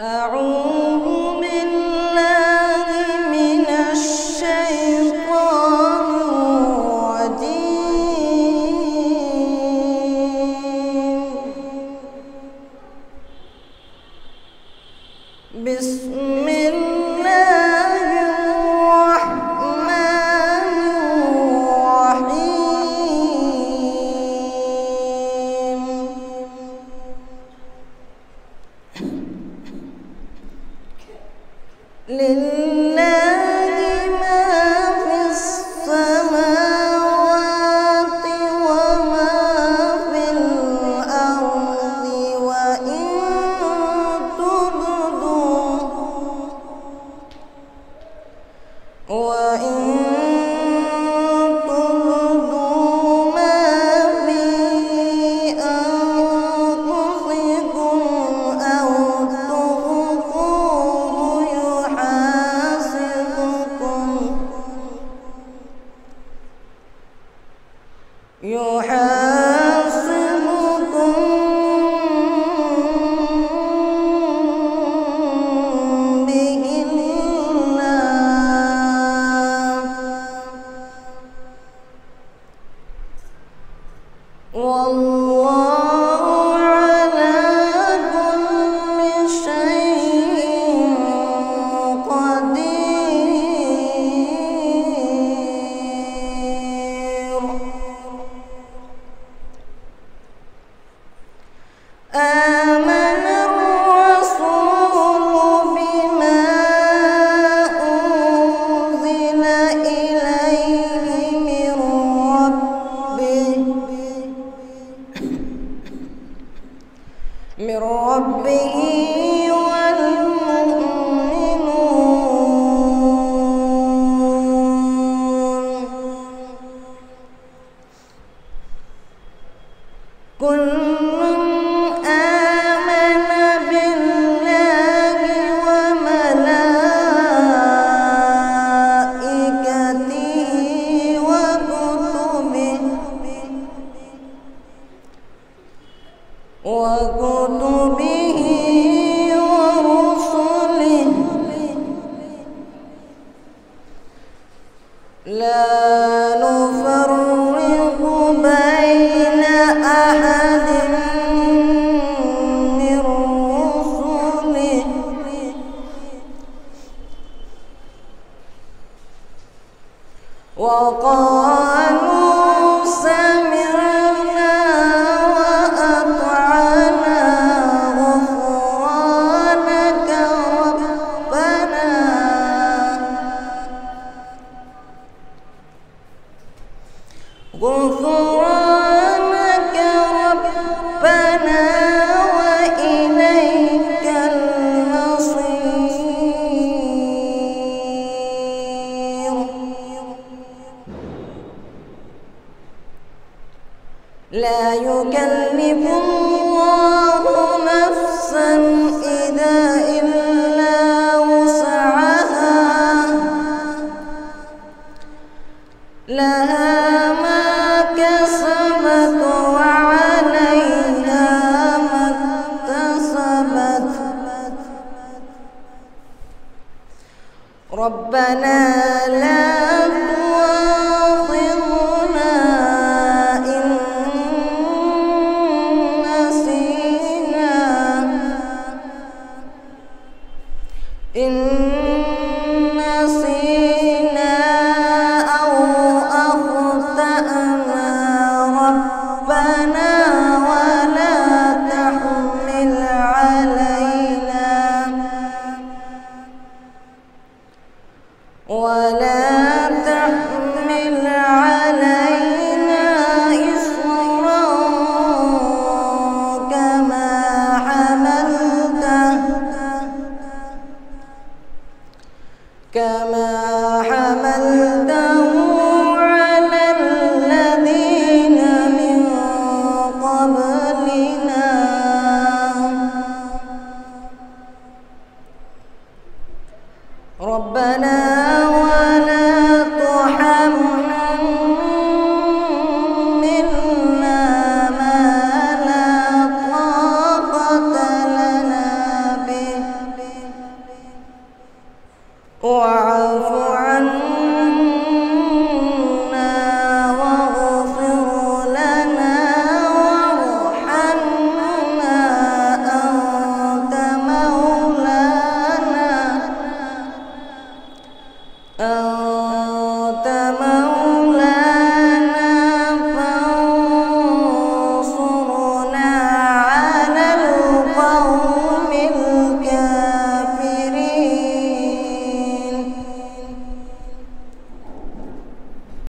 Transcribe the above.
أعوذ بالله من الشيطان الرجيم. بسم الله الرحمن الرحيم. لله ما في السماوات وما في الأرض، وإن تبدوا ما في أنفسكم أو تخفوه يحاسبكم به الله، والله على كل شيء قدير. آمن الرسول بما أنزل إليه من ربه والمؤمنون كل آمن بالله وملائكته وكتبه ورسله لا نفرق بين أحد من رسله وقالوا سمعنا وأطعنا غفرانك ربنا وإليك المصير. لا يكلف الله نفسا إلا وسعها، لها ما كسبت وعليها ما اكتسبت. ربنا لا تؤاخذنا إن نسينا أو أخطأنا، ربنا ولا تحمل علينا إصرا كما حملته على الذين من قبلنا. ربنا ولا تحملنا ما لا طاقة لنا به أو